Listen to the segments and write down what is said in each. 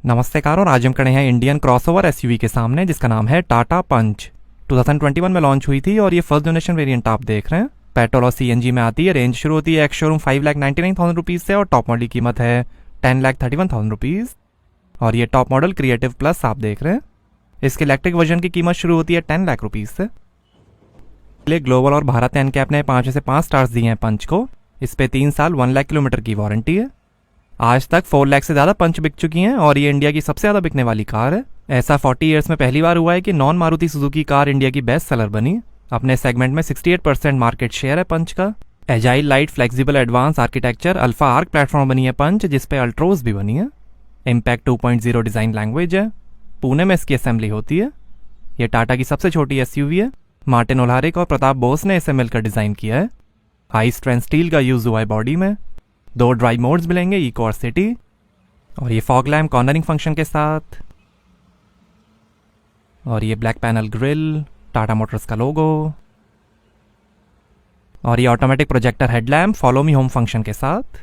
नमस्कार। और आज हम खड़े हैं इंडियन क्रॉसओवर एसयूवी के सामने जिसका नाम है टाटा पंच। 2021 में लॉन्च हुई थी और ये फर्स्ट जनरेशन वेरिएंट आप देख रहे हैं। पेट्रोल और सीएनजी में आती है। रेंज शुरू होती है एक्स शोरूम 5,99,000 रुपीज़ से और टॉप मॉडल की कीमत है 10,31,000 रुपीज़। और ये टॉप मॉडल क्रिएटिव प्लस आप देख रहे हैं। इसके इलेक्ट्रिक वर्जन की कीमत शुरू होती है 10 लाख रुपीज़ से। ग्लोबल और भारत एनकैप ने 5 में से 5 स्टार्स दिए हैं पंच को। इस पे 3 साल 1 लाख किलोमीटर की वारंटी है। आज तक 4 लाख से ज़्यादा पंच बिक चुकी हैं और ये इंडिया की सबसे ज़्यादा बिकने वाली कार है। ऐसा 40 ईयर्स में पहली बार हुआ है कि non Maruti Suzuki car India की बेस्ट सेलर बनी। अपने सेगमेंट में 68% मार्केट शेयर है पंच का। Agile light flexible advance architecture alpha arc platform बनी है पंच, जिसपे अल्ट्रोज भी बनी है। इम्पैक्ट 2.0 डिज़ाइन लैंग्वेज है। पुणे में इसकी असेंबली होती है। ये टाटा की सबसे छोटी एसयूवी है। मार्टिन ओलारिक और प्रताप बोस ने इसे मिलकर डिज़ाइन किया है। हाई स्ट्रेंथ स्टील का यूज़ हुआ है बॉडी में। 2 ड्राइव मोड्स मिलेंगे, इको और सिटी। और ये फॉग लैम्प कॉर्नरिंग फंक्शन के साथ। और ये black panel grille, Tata Motors का लोगो। और ये automatic projector headlamp follow me home function के साथ।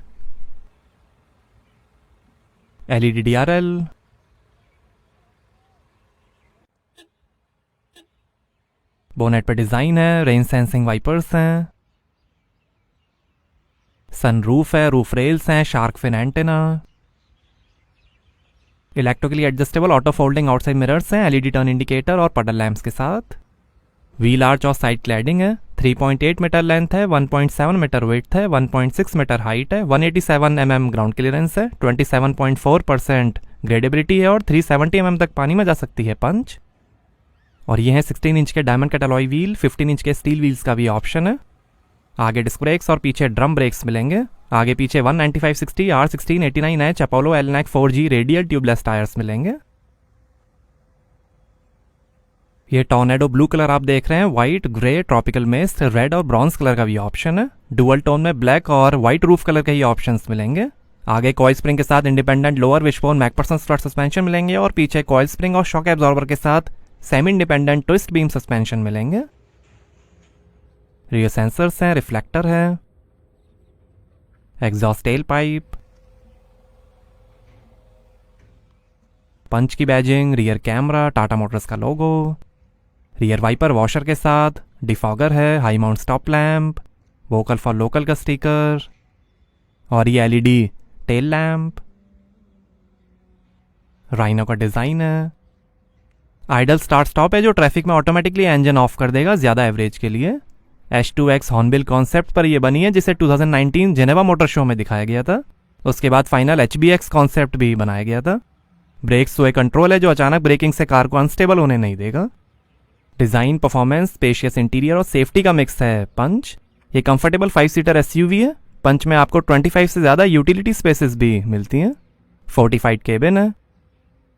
LED DRL. बोनेट पे डिजाइन है। रेन सेंसिंग वाइपर्स हैं। सनरूफ है। रूफ रेल्स हैं। Shark fin antenna. Electrically adjustable auto folding outside mirrors हैं। एलईडी टर्न इंडिकेटर और पडल लैंप्स के साथ। व्हील आर्च और साइड क्लैडिंग है। 3.8 मीटर लेंथ है। 1.7 मीटर वेट है। 1.6 मीटर हाइट है। 187 mm ग्राउंड क्लियरेंस है। 27.4% ग्रेडेबिलिटी है और 370 mm तक पानी में जा सकती है पंच। और ये है 16 इंच के diamond cut alloy wheel. 15 inch के स्टील व्हील्स का भी ऑप्शन है। आगे डिस्क ब्रेक्स और पीछे ड्रम ब्रेक्स मिलेंगे। आगे पीछे 195/60 R16 89H Apollo Alnac 4G radial tubeless tyres मिलेंगे। ये टॉर्नेडो ब्लू कलर आप देख रहे हैं। White, grey, tropical mist, red और ब्रॉन्ज कलर का भी ऑप्शन है। डुअल टोन में ब्लैक और व्हाइट रूफ कलर के ही ऑप्शंस मिलेंगे। आगे कॉइल स्प्रिंग के साथ independent lower wishbone McPherson strut suspension मिलेंगे और पीछे कॉइल स्प्रिंग और शॉक एब्जॉर्बर के साथ semi independent twist beam suspension मिलेंगे। रियर सेंसर्स हैं। रिफ्लेक्टर है। Exhaust tail pipe. पंच की badging. Rear camera, Tata Motors का लोगो। रियर वाइपर वॉशर के साथ। डिफॉगर है। High mount stop lamp. Vocal for local का स्टिकर। और ये एलईडी टेल लैम्प। राइनो का डिजाइन है। आइडल स्टार्ट स्टॉप है जो ट्रैफिक में ऑटोमेटिकली इंजन ऑफ कर देगा ज्यादा एवरेज के लिए। H2X हॉर्नबिल कॉन्सेप्ट पर यह बनी है जिसे 2019 जेनेवा मोटर शो में दिखाया गया था। उसके बाद फाइनल HBX कॉन्सेप्ट भी बनाया गया था। ब्रेक स्वे कंट्रोल है जो अचानक ब्रेकिंग से कार को अनस्टेबल होने नहीं देगा। डिजाइन, परफॉर्मेंस, स्पेशियस इंटीरियर और सेफ्टी का मिक्स है पंच। ये कंफर्टेबल 5 सीटर एसयूवी है। पंच में आपको 25 से ज़्यादा यूटिलिटी स्पेसेस भी मिलती हैं। फोर्टिफाइड केबिन है।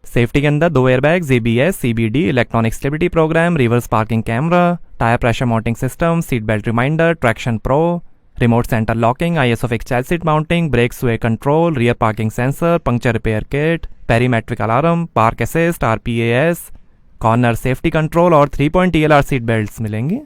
सेफ्टी के अंदर 2 airbags, ABS, CBD, electronic stability program, reverse parking camera, tyre pressure mounting system, seat belt reminder, traction pro, remote centre locking, ISOFIX child seat mounting, brake sway control, rear parking sensor, puncture repair kit, perimetric alarm, park assist, RPAS, corner safety control और 3-point TLR seat belt मिलेंगी।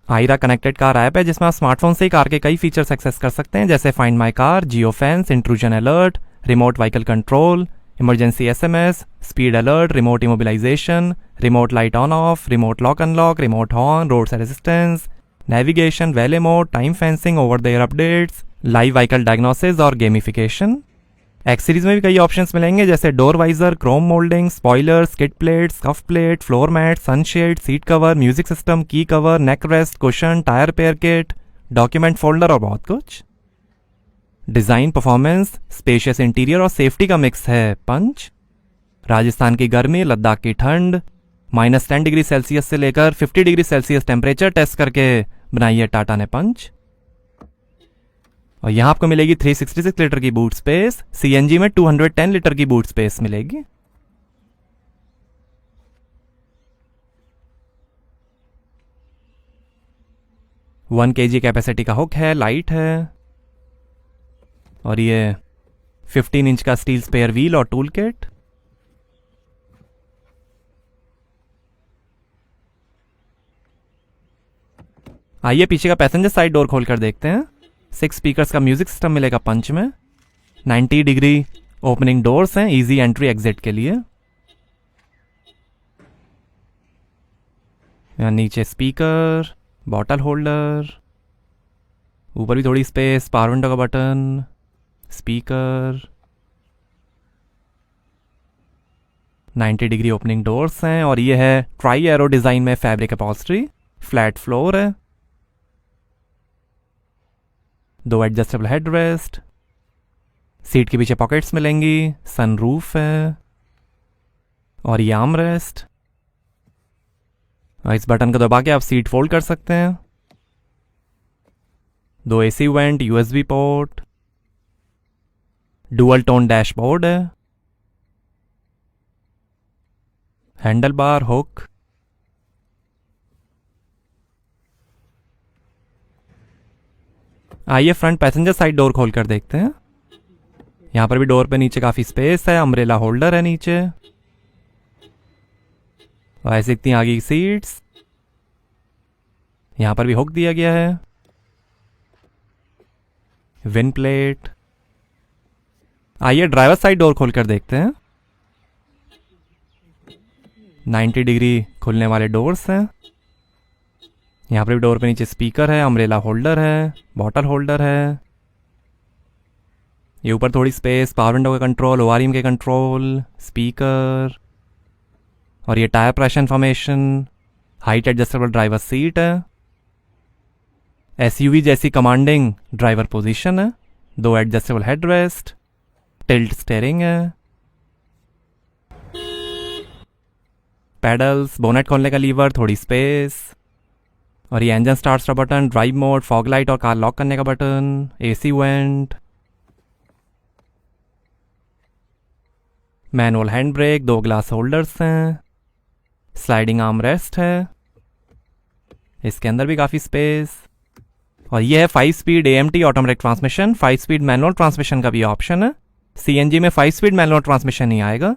Ayra connected car app है जिसमें आप smartphone से ही car के कई features access कर सकते हैं जैसे find my car, geo fence, intrusion alert, remote vehicle control, emergency SMS, speed alert, remote immobilisation, remote light on off, remote lock unlock, remote horn, road side assistance, navigation, valet mode, time fencing, over the air updates, live vehicle diagnosis और gamification. X series में भी कई options मिलेंगे जैसे door visor, chrome moulding, spoiler, skid plate, scuff plate, floor mat, sunshade, seat cover, music system, की cover, neck rest, cushion, tyre repair kit, document folder और बहुत कुछ। डिजाइन, परफॉर्मेंस, स्पेशियस इंटीरियर और सेफ्टी का mix है Punch. Rajasthan की गर्मी, लद्दाख की ठंड, -10 डिग्री सेल्सियस से लेकर 50 डिग्री सेल्सियस टेम्परेचर टेस्ट करके बनाई है टाटा ने पंच। और यहां आपको मिलेगी 366 लीटर की बूट स्पेस। CNG में 210 लीटर की बूट स्पेस मिलेगी। वन kg कैपेसिटी का हुक है। लाइट है। और ये 15 इंच का स्टील स्पेयर व्हील और टूल किट। आइए पीछे का पैसेंजर साइड डोर खोलकर देखते हैं। 6 स्पीकर्स का म्यूजिक सिस्टम मिलेगा पंच में। 90 डिग्री ओपनिंग डोर्स हैं इजी एंट्री एग्जिट के लिए। यहाँ नीचे स्पीकर, बॉटल होल्डर, ऊपर भी थोड़ी स्पेस, पावर विंडो का button, speaker, 90 degree opening doors हैं। और ये है ट्राई एरो डिज़ाइन में फैब्रिक अपॉल्स्ट्री, फ्लैट फ्लोर है, 2 एडजस्टेबल हेडरेस्ट, सीट के पीछे पॉकेट्स मिलेंगी, सनरूफ है और ये आर्मरेस्ट। इस बटन को दबा के आप सीट फोल्ड कर सकते हैं। 2 AC vent, USB port, dual tone dashboard है, हैंडल बार, हुक, आइए फ्रंट पैसेंजर साइड डोर खोल कर देखते हैं। यहाँ पर भी डोर पे नीचे काफ़ी स्पेस है, अम्ब्रेला होल्डर है नीचे, और ऐसे दिखती हैं आगे की सीट्स। यहाँ पर भी हुक दिया गया है, विन प्लेट। आइए ड्राइवर साइड डोर खोल कर देखते हैं। 90 डिग्री खुलने वाले डोर्स हैं। यहाँ पर भी डोर पे नीचे स्पीकर है, अम्ब्रेला होल्डर है, बॉटल होल्डर है, ये ऊपर थोड़ी स्पेस, पावर विंडो का कंट्रोल, ओआरएम के कंट्रोल, स्पीकर, और ये tyre pressure information, height adjustable driver seat है, एसयूवी जैसी कमांडिंग ड्राइवर पोजीशन है, 2 एडजस्टेबल हेडरेस्ट, टिल्ट स्टीयरिंग है, पैडल्स, बोनेट खोलने का लीवर, थोड़ी स्पेस, और ये इंजन स्टार्ट का button, drive mode, fog light और कार लॉक करने का button, AC vent, manual hand brake, 2 glass holders हैं, स्लाइडिंग आर्म रेस्ट है, इसके अंदर भी काफ़ी स्पेस, और ये है 5 speed AMT automatic transmission, 5 speed manual transmission का भी ऑप्शन है। CNG में 5 स्पीड मैनुअल ट्रांसमिशन नहीं आएगा।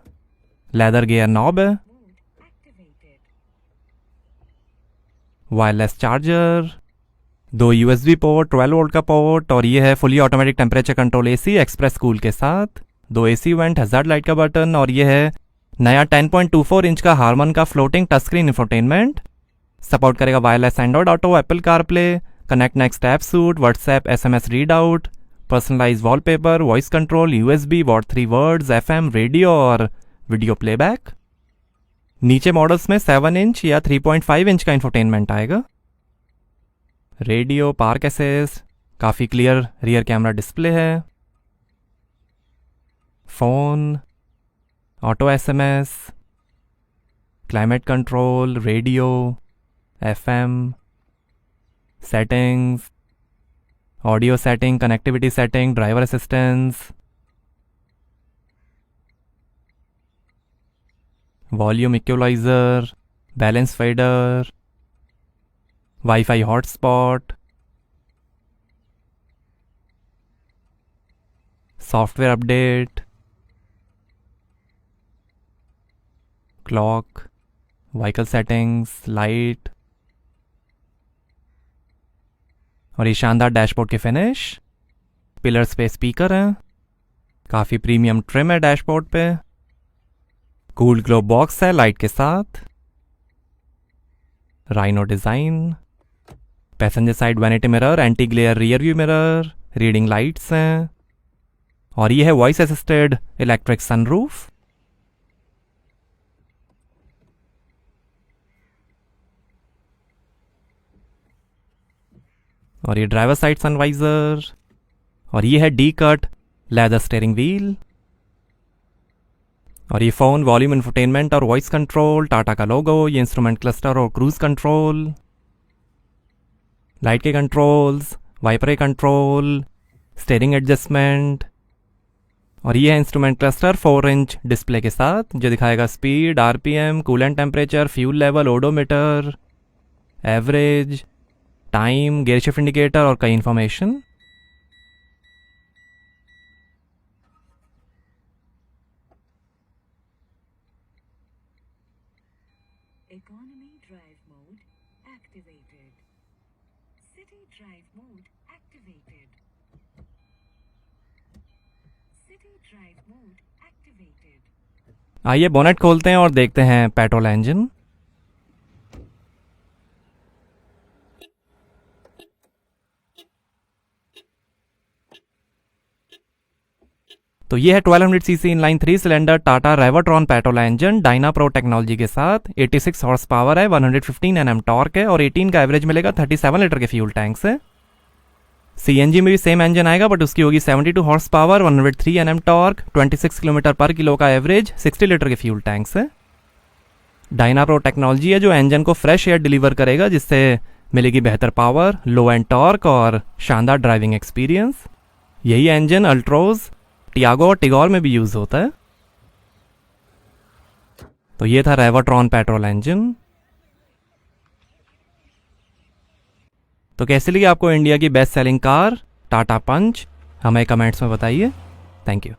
लेदर गियर नॉब है, wireless charger, 2 USB port, 12 volt का पोर्ट, और ये है fully automatic temperature control AC express cool के साथ, 2 AC वेंट, हजार्ड लाइट का बटन, और ये है नया 10.24 इंच का हारमन का floating touch screen infotainment. Support करेगा wireless Android Auto, Apple CarPlay, connect next app suite, WhatsApp, SMS read out, personalise wallpaper, voice control, USB, what 3 words, FM, radio और video playback. नीचे models में 7 inch या 3.5 inch का infotainment आएगा। Radio, park assist, काफ़ी clear rear camera display है, phone, auto SMS, climate control, radio, FM, settings, audio setting, connectivity setting, driver assistance, volume equaliser, balance fader, wifi hotspot, software update, clock, vehicle settings, light, और ये शानदार dashboard के finish, pillars पे speaker हैं, काफ़ी premium trim है dashboard पे, cool glove box है लाइट के साथ, rhino design, passenger side vanity mirror, anti glare rear view mirror, reading lights हैं, और ये है वॉइस असिस्टेड इलेक्ट्रिक सनरूफ। और ये ड्राइवर साइड सनवाइजर, और ये है D cut leather steering wheel, और ये फ़ोन, वॉल्यूम इंफोटेनमेंट और वॉइस कंट्रोल, टाटा का लोगो, ये इंस्ट्रूमेंट क्लस्टर और क्रूज कंट्रोल, लाइट के controls, wiper control, steering adjustment, और ये है इंस्ट्रूमेंट क्लस्टर 4 इंच डिस्प्ले के साथ जो दिखाएगा speed, RPM, coolant temperature, fuel level, odometer, average, time, gear shift indicator और कई information. Economy drive mode activated. City drive mode activated. City drive mode activated. आइए बोनेट खोलते हैं और देखते हैं पेट्रोल इंजन। तो ये है 1200 CC inline 3 cylinder Tata Revotron petrol engine Diana pro technology के साथ। 86 हॉर्स पावर है, 115 Nm टॉर्क है और 18 का एवरेज मिलेगा 37 लीटर के फ्यूल टैंक से। सीएनजी में भी सेम इंजन आएगा बट उसकी होगी 72 horse power, 103 Nm torque, 26 kilometre पर किलो का एवरेज, 60 लीटर के फ्यूल टैंक से। डायना प्रो टेक्नोलॉजी है जो इंजन को फ्रेश एयर डिलीवर करेगा, जिससे मिलेगी बेहतर पावर, लो एंड टॉर्क और शानदार ड्राइविंग एक्सपीरियंस। यही इंजन अल्ट्रोज, टियागो और टिगोर में भी यूज होता है। तो ये था रेवोट्रॉन पेट्रोल इंजन। तो कैसी लगी आपको इंडिया की बेस्ट सेलिंग कार टाटा पंच? हमें कमेंट्स में बताइए। Thank you.